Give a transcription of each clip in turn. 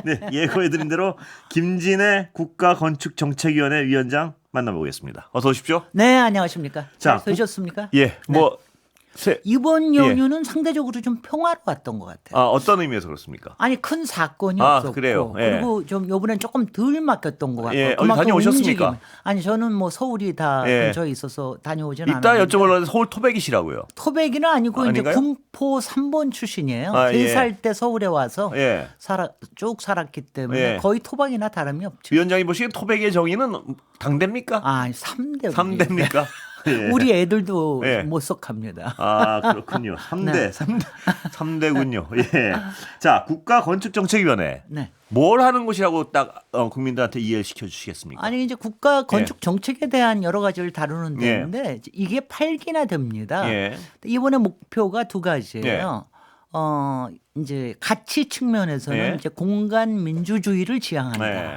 네, 예고해드린 대로 김진애 국가건축정책위원회 위원장 만나보겠습니다. 어서 오십시오. 네, 안녕하십니까. 자, 잘 되셨습니까? 예, 뭐 이번 연휴는 상대적으로 좀 평화로웠던 것 같아요. 어떤 의미에서 그렇습니까? 아니 큰 사건이 아, 없었고 그래요? 예. 그리고 좀 이번엔 조금 덜 막혔던 것 같고 예, 어디 다녀오셨습니까? 아니 저는 뭐 서울이 다 예. 근처에 있어서 다녀오진 이따 않았는데 여쭤보려는 서울 토백이시라고요. 토백이는 아니고 아닌가요? 이제 군포 3번 출신이에요. 아, 예. 3살 때 서울에 와서 예. 쭉 살았기 때문에 예. 거의 토박이나 다름이 없죠. 위원장이 보시기엔 토백의 정의는 당대입니까? 아, 3대. 3대입니까? 예. 우리 애들도 예. 못 속합니다. 아, 그렇군요. 3대, 네. 3대군요. 예. 자, 국가건축정책위원회. 네. 뭘 하는 곳이라고 딱 국민들한테 이해를 시켜주시겠습니까? 아니 이제 국가 건축 정책에 대한 여러 가지를 다루는 예. 데인데 이게 8기나 됩니다. 예. 이번에 목표가 두 가지예요. 예. 이제 가치 측면에서는 예. 이제 공간 민주주의를 지향한다. 네.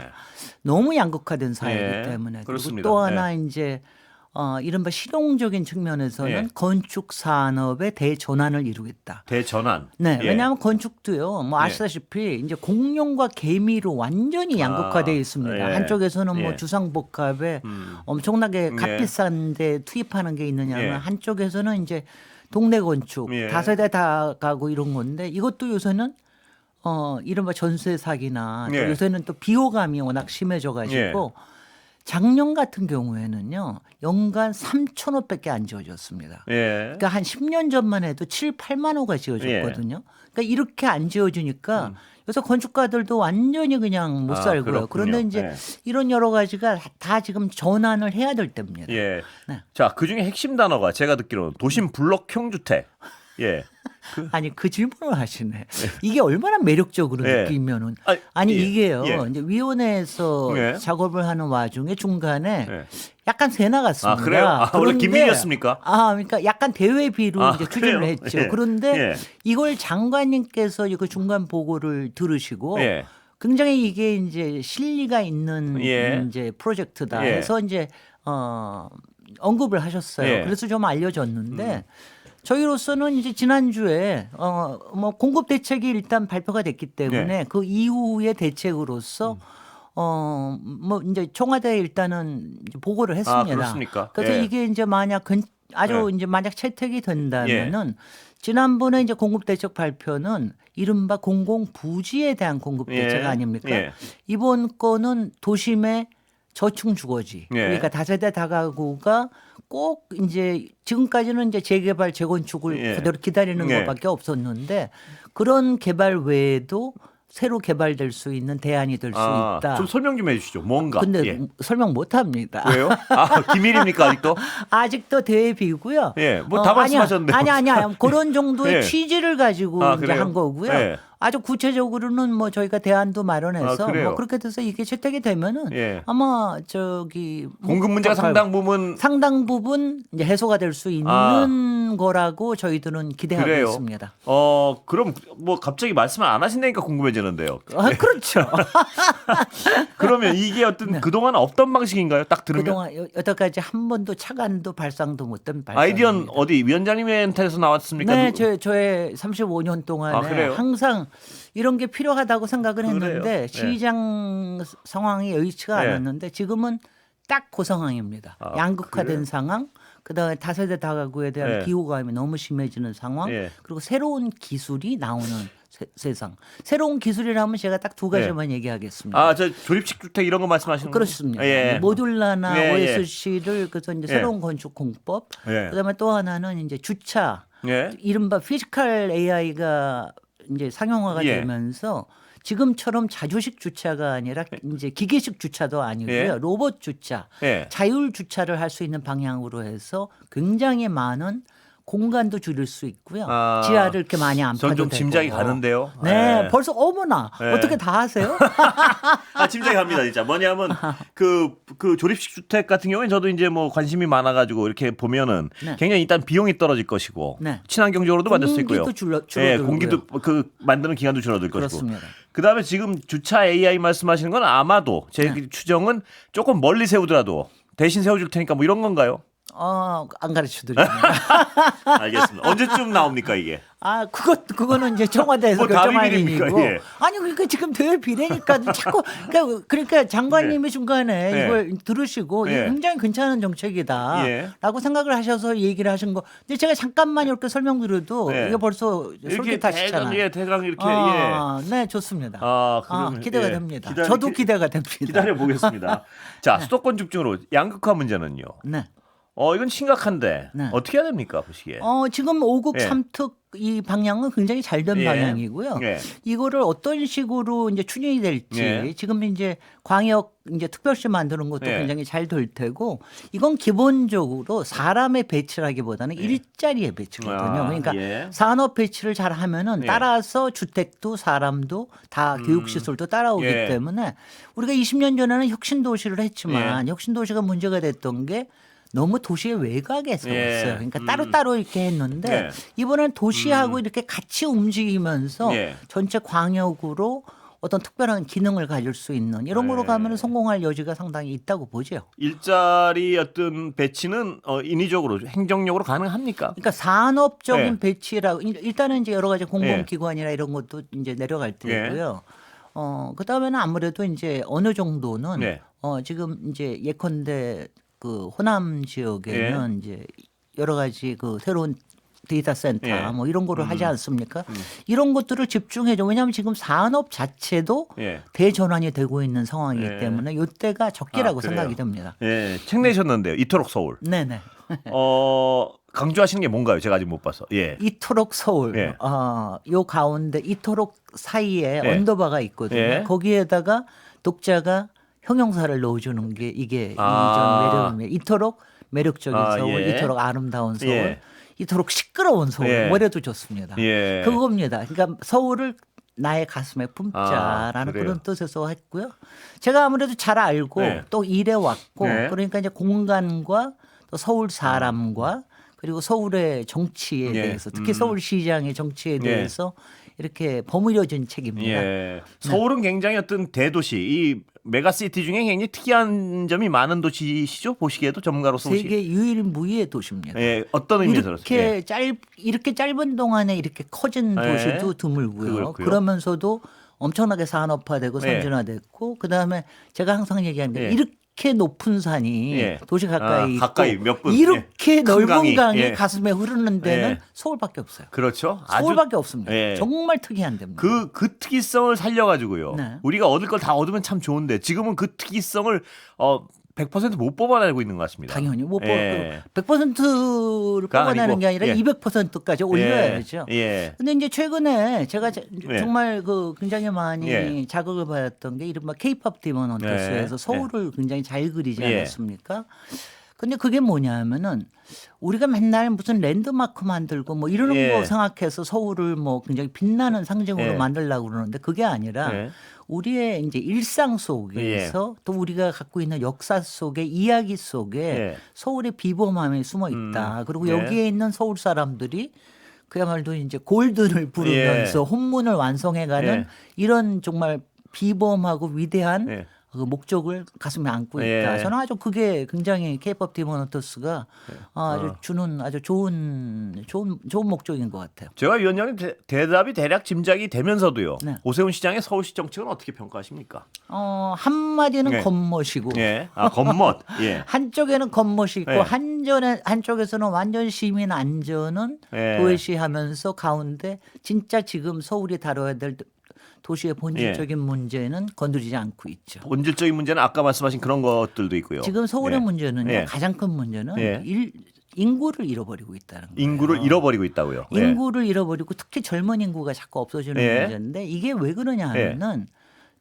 너무 양극화된 사회이기 예. 때문에 그리고 그렇습니다. 또 하나 이제 이른바 실용적인 측면에서는 예. 건축 산업의 대전환을 이루겠다. 대전환. 네, 예. 왜냐하면 건축도요, 뭐 아시다시피 이제 공룡과 개미로 완전히 양극화되어 있습니다. 예. 한쪽에서는 뭐 예. 주상복합에 엄청나게 예. 값비싼데 투입하는 게 있느냐면 예. 한쪽에서는 이제 동네 건축, 예. 다세대 다 가고 이런 건데 이것도 요새는 이른바 전세 사기나 또 예. 요새는 또 비호감이 워낙 심해져가지고 작년 같은 경우에는요 연간 3,000호밖에 안 지어졌습니다. 예. 그러니까 한 10년 전만 해도 7, 8만 호가 지어졌거든요. 그러니까 이렇게 안 지어지니까 요새 건축가들도 완전히 그냥 못 살고요. 그렇군요. 그런데 이제 예. 이런 여러 가지가 다 지금 전환을 해야 될 때입니다. 예. 네. 자, 그 중에 핵심 단어가 제가 듣기로는 도심 블록형 주택. 예. 아니 그 질문을 하시네. 이게 얼마나 매력적으로 예. 느끼면은 예. 아니 이게요. 예. 이제 위원회에서 예. 작업을 하는 와중에 중간에 예. 약간 새 나갔습니다. 아, 그래요? 아, 원래 그런데 기밀이었습니까? 그러니까 약간 대외비로 이제 추진을 그래요? 했죠. 예. 그런데 예. 이걸 장관님께서 그 중간 보고를 들으시고 예. 굉장히 이게 이제 실리가 있는 예. 이제 프로젝트다 예. 해서 이제 언급을 하셨어요. 예. 그래서 좀 알려졌는데 저희로서는 이제 지난주에 뭐 공급 대책이 일단 발표가 됐기 때문에 그 이후의 대책으로서 뭐 이제 청와대에 일단은 이제 보고를 했습니다. 그렇습니까? 그래서 예. 이게 이제 만약 아주 이제 만약 채택이 된다면은 지난번에 이제 공급 대책 발표는 이른바 공공 부지에 대한 공급 대책 아닙니까? 예. 이번 거는 도심의 저층 주거지. 예. 그러니까 다세대 다가구가 꼭 이제 지금까지는 이제 재개발 재건축을 예. 그대로 기다리는 예. 것밖에 없었는데 그런 개발 외에도 새로 개발될 수 있는 대안이 될 수 있다. 좀 설명 좀 해주시죠. 뭔가. 근데 예. 설명 못 합니다. 왜요? 기밀입니까 아직도? 아직도 대비고요. 예, 뭐 다 말씀하셨는데. 아니야. 그런 정도의 예. 취지를 가지고 이제 그래요? 한 거고요. 예. 아주 구체적으로는 뭐 저희가 대안도 마련해서 그래요? 뭐 그렇게 돼서 이게 채택이 되면은 예. 아마 공급 문제가 상당 부분 이제 해소가 될 수 있는 거라고 저희들은 기대하고 그래요? 있습니다. 그럼 뭐 갑자기 말씀을 안 하신다니까 궁금해지는데요. 그렇죠. 그러면 이게 어떤 그동안 없던 방식인가요? 딱 들으면. 그동안 여태까지 한 번도 차관도 발상도 못된 발상. 아이디어는 어디 위원장님한테서 나왔습니까? 네, 저의 35년 동안에 그래요? 항상 이런 게 필요하다고 생각을 했는데 그래요? 시장 상황이 여의치가 네. 않았는데 지금은 딱 그 상황입니다. 양극화된 그래요? 상황, 그다음에 다세대 다가구에 대한 네. 비호감이 너무 심해지는 상황, 네. 그리고 새로운 기술이 나오는 세상. 새로운 기술이라면 제가 딱 두 가지만 얘기하겠습니다. 저 조립식 주택 이런 거 말씀하시는 거예요? 그렇습니다. 예. 모듈라나 예, 예. OSC를 그래서 이제 새로운 건축 공법, 예. 그다음에 또 하나는 이제 주차, 예. 이른바 피지컬 AI가 이제 상용화가 예. 되면서 지금처럼 자주식 주차가 아니라 이제 기계식 주차도 아니고요. 예. 로봇 주차, 예. 자율 주차를 할 수 있는 방향으로 해서 굉장히 많은 공간도 줄일 수 있고요. 지하를 이렇게 많이 안 파도 전 좀 되고. 짐작이 가는데요. 네, 예. 벌써 어머나 어떻게 다 하세요? 짐작이 갑니다, 진짜. 뭐냐면 그 조립식 주택 같은 경우에 저도 이제 뭐 관심이 많아가지고 이렇게 보면은 네. 굉장히 일단 비용이 떨어질 것이고 네. 친환경적으로도 만들 수 있고요. 공기도 줄어들고요. 공기도 만드는 기간도 줄어들 것이고. 그렇습니다. 그다음에 지금 주차 AI 말씀하시는 건 아마도 제 추정은 조금 멀리 세우더라도 대신 세워줄 테니까 뭐 이런 건가요? 안 가르쳐 드립니다. 알겠습니다. 언제쯤 나옵니까 이게? 그거는 이제 청와대에서 뭐 결정할 비밀입니까? 일이고. 예. 아니 그러니까 지금 대외 비례니까 자꾸 그러니까 장관님이 중간에 네. 이걸 들으시고 이거 네. 굉장히 괜찮은 정책이다라고 예. 생각을 하셔서 얘기를 하신 거. 근데 제가 잠깐만 이렇게 설명드려도 네. 이게 벌써 솔깃하시잖아요. 대강 이렇게 네, 좋습니다. 그러면, 기대가 예. 됩니다. 저도 기대가 됩니다. 기다려 보겠습니다. 자, 수도권 집중으로 양극화 문제는요. 네. 이건 심각한데 네. 어떻게 해야 됩니까 보시기에? 지금 5국 예. 3특 이 방향은 굉장히 잘 된 예. 방향이고요. 예. 이거를 어떤 식으로 이제 추진이 될지 예. 지금 이제 광역 이제 특별시 만드는 것도 예. 굉장히 잘 될 테고 이건 기본적으로 사람의 배치라기보다는 일자리의 배치거든요. 그러니까 예. 산업 배치를 잘 하면은 예. 따라서 주택도 사람도 다 교육시설도 따라오기 예. 때문에 우리가 20년 전에는 혁신도시를 했지만 혁신도시가 문제가 됐던 게 너무 도시의 외곽에서 예. 왔어요. 그러니까 따로따로 이렇게 했는데 예. 이번엔 도시하고 이렇게 같이 움직이면서 예. 전체 광역으로 어떤 특별한 기능을 가질 수 있는 이런 거로 예. 가면 성공할 여지가 상당히 있다고 보죠. 일자리 어떤 배치는 인위적으로 행정력으로 가능합니까? 그러니까 산업적인 예. 배치라고 일단은 이제 여러 가지 공공기관이나 이런 것도 이제 내려갈 테고요. 그 다음에는 아무래도 이제 어느 정도는 예. 지금 이제 예컨대 그 호남 지역에는 이제 여러 가지 그 새로운 데이터 센터 예. 뭐 이런 거를 하지 않습니까? 이런 것들을 집중해줘. 왜냐하면 지금 산업 자체도 예. 대전환이 되고 있는 상황이기 예. 때문에 이때가 적기라고 그래요? 생각이 됩니다. 예, 책 내셨는데요. 이토록 서울. 네네. 강조하시는 게 뭔가요? 제가 아직 못 봐서. 예. 이토록 서울. 예. 요 가운데 이토록 사이에 예. 언더바가 있거든요. 예. 거기에다가 독자가 형용사를 넣어주는 게 이게 이전 매력입니다. 이토록 매력적인 서울, 예. 이토록 아름다운 서울, 예. 이토록 시끄러운 서울, 예. 뭐래도 좋습니다. 예. 그겁니다. 그러니까 서울을 나의 가슴에 품자라는 그래요. 그런 뜻에서 했고요. 제가 아무래도 잘 알고 네. 또 일해 왔고 네. 그러니까 이제 공간과 또 서울 사람과 그리고 서울의 정치에 예. 대해서 특히 서울시장의 정치에 대해서 이렇게 버무려진 책입니다. 예. 서울은 굉장히 어떤 대도시, 이 메가시티 중에 굉장히 특이한 점이 많은 도시시죠? 보시기에도 전문가로서 세계 유일무이의 도시입니다. 예, 어떤 의미에서 이렇게 짧은 동안에 이렇게 커진 예. 도시도 드물고요. 그렇고요. 그러면서도 엄청나게 산업화되고 예. 선진화됐고 그다음에 제가 항상 얘기하는 게 예. 이렇게 높은 산이 예. 도시 가까이 있고 가까이 몇 분, 이렇게 큰 넓은 강이 예. 가슴에 흐르는 데는 예. 서울밖에 없어요. 그렇죠. 서울밖에 없습니다. 예. 정말 특이한 데입니다. 그 특이성을 살려가지고요. 네. 우리가 얻을 걸 다 얻으면 참 좋은데 지금은 그 특이성을 100%못 뽑아내고 있는 것 같습니다. 당연히 못 예. 100%를 뽑아내는 아니고, 게 아니라 예. 200%까지 올려야죠. 예. 근데 이제 최근에 제가 예. 정말 그 굉장히 많이 예. 자극을 받았던 게 이른바 K-팝 디먼 헌터스에서 예. 서울을 굉장히 잘 그리지 예. 않았습니까? 근데 그게 뭐냐면은 우리가 맨날 무슨 랜드마크 만들고 뭐 이러는 예. 거 생각해서 서울을 뭐 굉장히 빛나는 상징으로 예. 만들려고 그러는데 그게 아니라 예. 우리의 이제 일상 속에서 또 우리가 갖고 있는 역사 속에 이야기 속에 예. 서울의 비범함이 숨어 있다. 그리고 예. 여기에 있는 서울 사람들이 그야말로 이제 골든을 부르면서 혼문을 완성해가는 예. 이런 정말 비범하고 위대한 예. 그 목적을 가슴에 안고 예. 있다. 저는 아주 그게 굉장히 K-팝 디먼 헌터스가 아주 주는 아주 좋은 목적인 것 같아요. 제가 위원장님 대답이 대략 짐작이 되면서도요. 네. 오세훈 시장의 서울시 정책은 어떻게 평가하십니까? 한마디는 예. 겉멋이고 예. 겉멋. 예. 한쪽에는 겉멋이 있고 예. 한쪽에서는 완전 시민 안전은 예. 도외시하면서 가운데 진짜 지금 서울이 다뤄야 될 도시의 본질적인 문제는 건드리지 않고 있죠. 본질적인 문제는 아까 말씀하신 그런 것들도 있고요. 지금 서울의 예. 문제는요. 예. 가장 큰 문제는 예. 인구를 잃어버리고 있다는 거예요. 인구를 잃어버리고 있다고요. 예. 인구를 잃어버리고 특히 젊은 인구가 자꾸 없어지는 예. 문제인데 이게 왜 그러냐 하면은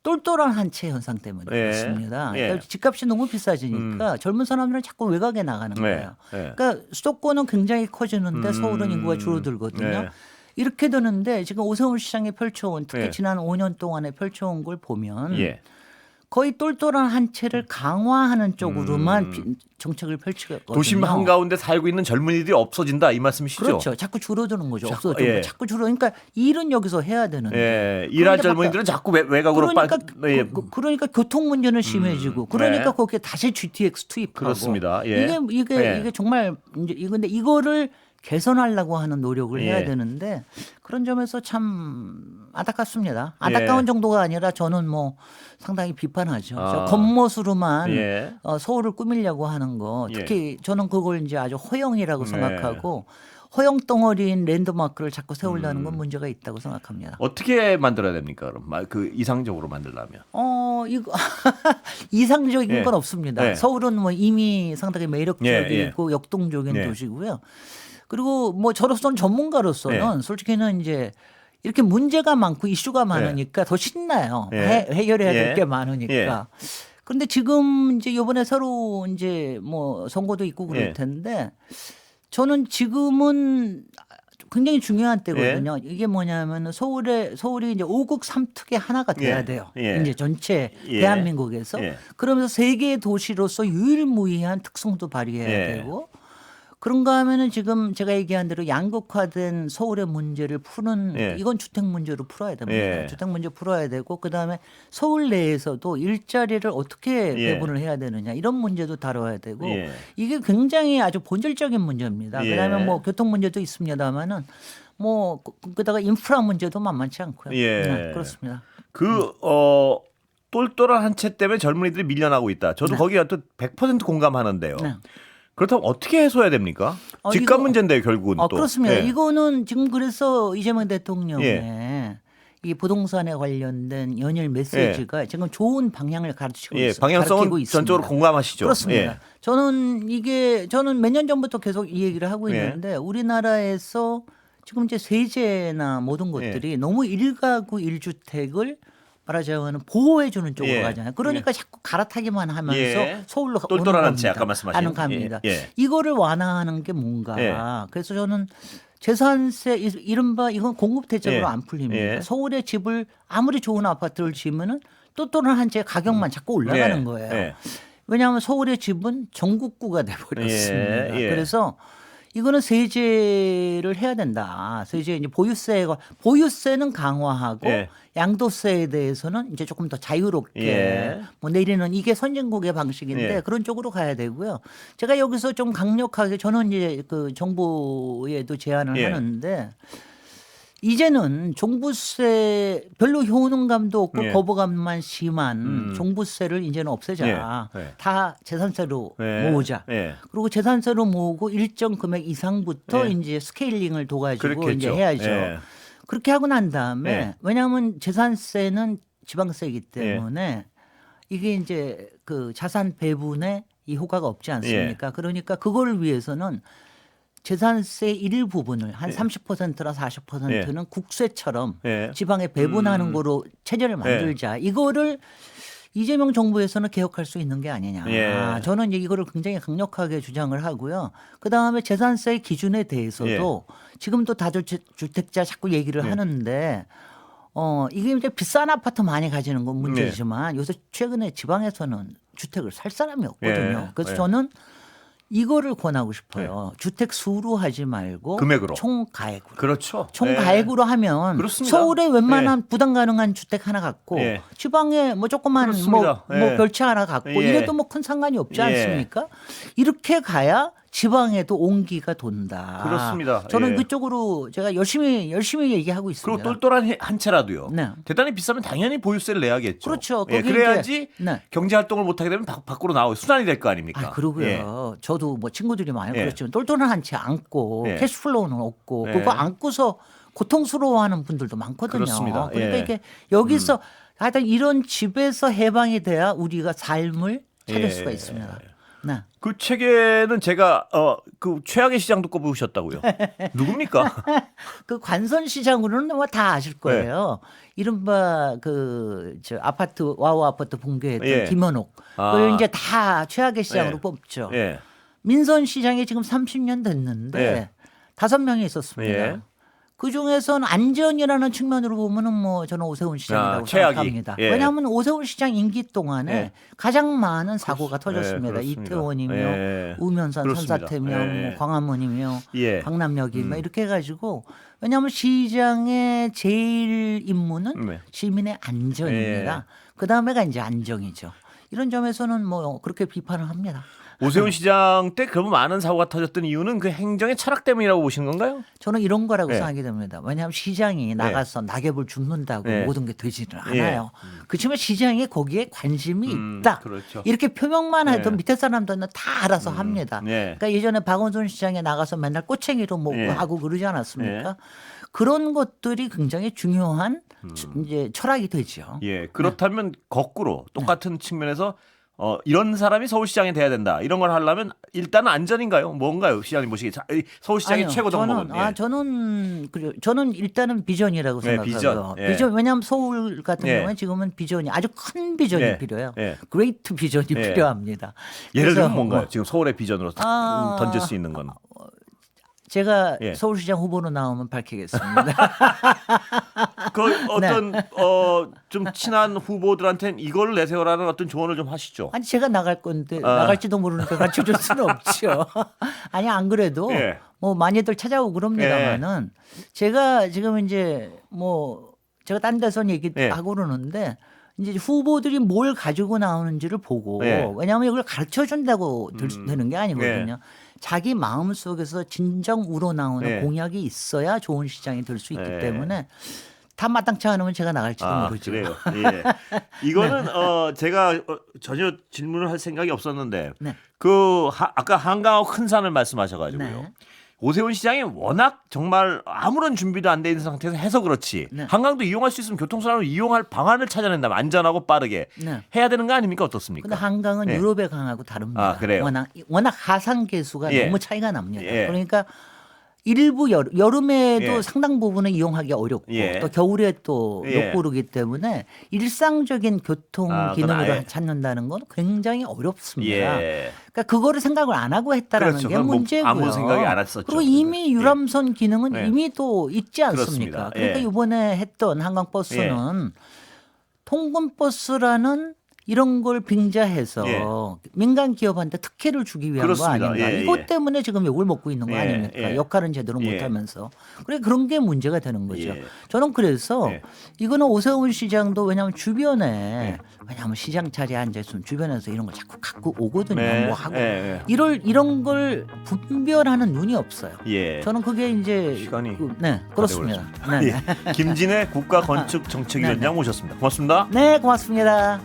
똘똘한 한채 현상 때문에 예. 그렇습니다. 예. 그러니까 집값이 너무 비싸지니까 젊은 사람들은 자꾸 외곽에 나가는 거예요. 예. 그러니까 수도권은 굉장히 커지는데 서울은 인구가 줄어들거든요. 예. 이렇게 되는데 지금 오세훈 시장이 펼쳐온 특히 예. 지난 5년 동안에 펼쳐온 걸 보면 예. 거의 똘똘한 한 채를 강화하는 쪽으로만 정책을 펼치거든요. 도심 한가운데 살고 있는 젊은이들이 없어진다 이 말씀이시죠? 그렇죠. 자꾸 줄어드는 거죠. 없어져. 예. 자꾸 줄어. 그러니까 일은 여기서 해야 되는데. 예, 일할 젊은이들은 자꾸 외곽으로 그러니까 예. 그러니까 교통 문제는 심해지고 그러니까 네. 거기에 다시 GTX 투입하고 그렇습니다. 예. 이게 정말 근데 이거를 개선하려고 하는 노력을 해야 예. 되는데 그런 점에서 참 안타깝습니다. 안타까운 정도가 아니라 저는 뭐 상당히 비판하죠. 저 겉멋으로만 예. 서울을 꾸미려고 하는 거 특히 저는 그걸 이제 아주 허영이라고 네. 생각하고 허영 덩어리인 랜드마크를 자꾸 세우려는 건 문제가 있다고 생각합니다. 어떻게 만들어야 됩니까? 그럼 그 이상적으로 만들려면 이거 이상적인 예. 건 없습니다. 예. 서울은 뭐 이미 상당히 매력적이고 예. 역동적인 예. 도시고요. 그리고 뭐 저로서는 전문가로서는 예. 솔직히는 이제 이렇게 문제가 많고 이슈가 많으니까 더 신나요. 예. 해결해야 될 예. 게 많으니까. 예. 그런데 지금 이제 이번에 새로 이제 뭐 선거도 있고 그럴 예. 텐데 저는 지금은 굉장히 중요한 때거든요. 이게 뭐냐면 서울이 이제 5국 3특의 하나가 돼야 예. 돼요. 예. 이제 전체 예. 대한민국에서. 예. 그러면서 세계 도시로서 유일무이한 특성도 발휘해야 예. 되고 그런가 하면은 지금 제가 얘기한 대로 양극화된 서울의 문제를 푸는 예. 이건 주택 문제로 풀어야 됩니다. 예. 주택 문제 풀어야 되고 그다음에 서울 내에서도 일자리를 어떻게 예. 배분을 해야 되느냐 이런 문제도 다뤄야 되고 예. 이게 굉장히 아주 본질적인 문제입니다. 예. 그다음에 뭐 교통 문제도 있습니다만은 뭐 그다가 인프라 문제도 만만치 않고요. 예. 네, 그렇습니다. 똘똘한 한 채 때문에 젊은이들이 밀려나고 있다. 저도 네. 거기에 또 100% 공감하는데요. 네. 그렇다면 어떻게 해소해야 됩니까? 집값 이거- 문제인데요, 결국은 또. 그렇습니다. 예. 이거는 지금 그래서 이재명 대통령의 이 부동산에 관련된 연일 메시지가 지금 좋은 방향을 가르치고 예, 있습니다. 방향성은 가르치고 있습니다. 전적으로 공감하시죠. 그렇습니다. 예. 저는 몇 년 전부터 계속 이 얘기를 하고 예. 있는데 우리나라에서 지금 이제 세제나 모든 것들이 너무 일가구 1주택을 말하자면 보호해 주는 쪽으로 예. 가잖아요. 그러니까 자꾸 갈아타기만 하면서 예. 서울로 똘똘한 오는 한 채, 겁니다. 아까 말씀하신. 가는 갑니다. 예. 이거를 완화하는 게 뭔가. 예. 그래서 저는 재산세 이른바 이건 공급 대책으로 예. 안 풀립니다. 예. 서울에 집을 아무리 좋은 아파트를 지으면은 똘똘한 한 채 가격만 자꾸 올라가는 예. 거예요. 예. 왜냐하면 서울의 집은 전국구가 돼버렸습니다. 예. 그래서 이거는 세제를 해야 된다. 세제 이제 보유세는 강화하고 예. 양도세에 대해서는 이제 조금 더 자유롭게 예. 뭐 내리는 이게 선진국의 방식인데 예. 그런 쪽으로 가야 되고요. 제가 여기서 좀 강력하게 저는 이제 그 정부에도 제안을 예. 하는데 이제는 종부세 별로 효능감도 없고 예. 거부감만 심한 종부세를 이제는 없애자. 예. 예. 다 재산세로 예. 모으자. 예. 그리고 재산세로 모으고 일정 금액 이상부터 예. 이제 스케일링을 둬가지고 그렇겠죠. 이제 해야죠. 예. 그렇게 하고 난 다음에 예. 왜냐하면 재산세는 지방세이기 때문에 이게 이제 그 자산 배분에 이 효과가 없지 않습니까? 그러니까 그걸 위해서는 재산세 일부분을 한 30%나 40%는 국세처럼 예. 지방에 배분하는 거로 체제를 만들자. 이거를 이재명 정부에서는 개혁할 수 있는 게 아니냐. 예. 저는 이제 이거를 굉장히 강력하게 주장을 하고요. 그다음에 재산세 기준에 대해서도 지금도 다주택자 자꾸 얘기를 하는데 이게 이제 비싼 아파트 많이 가지는 건 문제지만 요새 최근에 지방에서는 주택을 살 사람이 없거든요. 예. 그래서 예. 저는 이거를 권하고 싶어요. 주택 수로 하지 말고 금액으로. 총 가액으로. 그렇죠. 총 예. 가액으로 하면 그렇습니다. 서울에 웬만한 부담 가능한 주택 하나 갖고 예. 지방에 뭐 조그만 그렇습니다. 뭐 예. 별채 하나 갖고 예. 이래도 뭐 큰 상관이 없지 예. 않습니까? 이렇게 가야 지방에도 온기가 돈다. 그렇습니다. 저는 예. 그쪽으로 제가 열심히 얘기하고 그리고 있습니다. 똘똘한 한 채라도요. 네. 대단히 비싸면 당연히 보유세를 내야겠죠. 그렇죠. 예, 거기 그래야지 이제- 네. 경제 활동을 못 하게 되면 밖으로 나와 순환이 될 거 아닙니까? 그러고요. 예. 저도 뭐 친구들이 많이 예. 그렇지만 똘똘한 한 채 안고 예. 캐시플로우는 없고 예. 그거 안고서 고통스러워하는 분들도 많거든요. 그렇습니다. 그러니까 예. 이게 여기서 하여튼 이런 집에서 해방이 돼야 우리가 삶을 찾을 예. 수가 있습니다. 네. 그 책에는 제가 그 최악의 시장도 꼽으셨다고요. 누굽니까? 그 관선 시장으로는 뭐 다 아실 네. 거예요. 이른바 저 아파트 와우 아파트 붕괴했던 예. 김현옥. 아. 그걸 이제 다 최악의 시장으로 예. 뽑죠. 예. 민선 시장이 지금 30년 됐는데 예. 5명이 있었습니다. 예. 그 중에서는 안전이라는 측면으로 보면은 뭐 저는 오세훈 시장이라고 최악이. 생각합니다. 예. 왜냐하면 오세훈 시장 임기 동안에 예. 가장 많은 사고가 터졌습니다. 그렇습니다. 이태원이며 예. 우면산 그렇습니다. 선사태며 예. 뭐 광화문이며 예. 강남역이며 이렇게 해가지고 왜냐하면 시장의 제일 임무는 네. 시민의 안전입니다. 그 다음에가 이제 안정이죠. 이런 점에서는 뭐 그렇게 비판을 합니다. 오세훈 시장 때 그러면 많은 사고가 터졌던 이유는 그 행정의 철학 때문이라고 보시는 건가요? 저는 이런 거라고 네. 생각이 됩니다. 왜냐하면 시장이 나가서 낙엽을 줍는다고 네. 모든 게 되지는 예. 않아요. 그렇지만 시장이 거기에 관심이 있다. 그렇죠. 이렇게 표명만 해도 네. 밑에 사람들은 다 알아서 합니다. 네. 그러니까 예전에 박원순 시장에 나가서 맨날 꼬챙이로 뭐 네. 하고 그러지 않았습니까? 그런 것들이 굉장히 중요한 이제 철학이 되죠. 예. 그렇다면 거꾸로 똑같은 측면에서 이런 사람이 서울시장이 돼야 된다. 이런 걸 하려면 일단은 안전인가요? 뭔가요? 시장님 보시기에 서울시장이 아니요, 최고 덕목은. 저는 일단은 비전이라고 네, 생각하고요. 비전. 예. 비전 왜냐하면 서울 같은 예. 경우는 지금은 비전이 아주 큰 비전이 예. 필요해요. 예. 그레이트 비전이 예. 필요합니다. 예를 그래서 들면 뭔가요? 지금 서울의 비전으로 딱 아. 던질 수 있는 건. 제가 예. 서울시장 후보로 나오면 밝히겠습니다. 그 어떤 좀 친한 후보들한테는 이걸 내세워라는 어떤 조언을 좀 하시죠. 아니 제가 나갈 건데 나갈지도 모르니까 갖춰줄 수는 없죠. 아니 안 그래도 예. 뭐 많이들 찾아오고 그럽니다만은 제가 지금 이제 뭐 제가 딴 데서 얘기하고 그러는데 이제 후보들이 뭘 가지고 나오는지를 보고 예. 왜냐하면 이걸 가르쳐 준다고 되는 게 아니거든요. 예. 자기 마음 속에서 진정 우러나오는 예. 공약이 있어야 좋은 시장이 될 수 있기 예. 때문에 다 마땅치 않으면 제가 나갈지도 아, 모르죠. 그래요. 예. 이거는 제가 전혀 질문을 할 생각이 없었는데 네. 아까 한강하고 큰 산을 말씀하셔가지고요. 네. 오세훈 시장이 워낙 정말 아무런 준비도 안 돼 있는 상태에서 해서 그렇지 네. 한강도 이용할 수 있으면 교통수단으로 이용할 방안을 찾아낸다면 안전하고 빠르게 네. 해야 되는 거 아닙니까? 어떻습니까? 근데 한강은 예. 유럽의 강하고 다릅니다. 아, 그래요? 워낙 하산 계수가 예. 너무 차이가 납니다. 예. 그러니까 일부 여름에도 예. 상당 부분은 이용하기 어렵고 예. 또 겨울에 또 예. 욕구르기 때문에 일상적인 교통 그건 기능으로 아예. 찾는다는 건 굉장히 어렵습니다. 예. 그러니까 그거를 생각을 안 하고 했다라는 그렇죠. 게 그건 뭐 문제고요. 아무 생각이 안 했었죠. 그리고 이미 유람선 기능은 네. 이미 또 있지 않습니까? 그렇습니다. 그러니까 예. 이번에 했던 한강버스는 통근버스라는 이런 걸 빙자해서 예. 민간 기업한테 특혜를 주기 위한 그렇습니다. 거 아닌가. 예, 이것 예. 때문에 지금 욕을 먹고 있는 거 예, 아닙니까? 예. 역할은 제대로 예. 못하면서. 그래 그런 게 문제가 되는 거죠. 예. 저는 그래서 예. 이거는 오세훈 시장도 왜냐하면 주변에 왜냐하면 시장 자리에 앉아있으면 주변에서 이런 걸 자꾸 갖고 오거든요. 네. 뭐 하고. 예. 이런 걸 분별하는 눈이 없어요. 예. 저는 그게 이제 시간이 그렇습니다. 예. 김진애 국가건축정책위원장 네, 네. 모셨습니다. 고맙습니다. 네, 고맙습니다.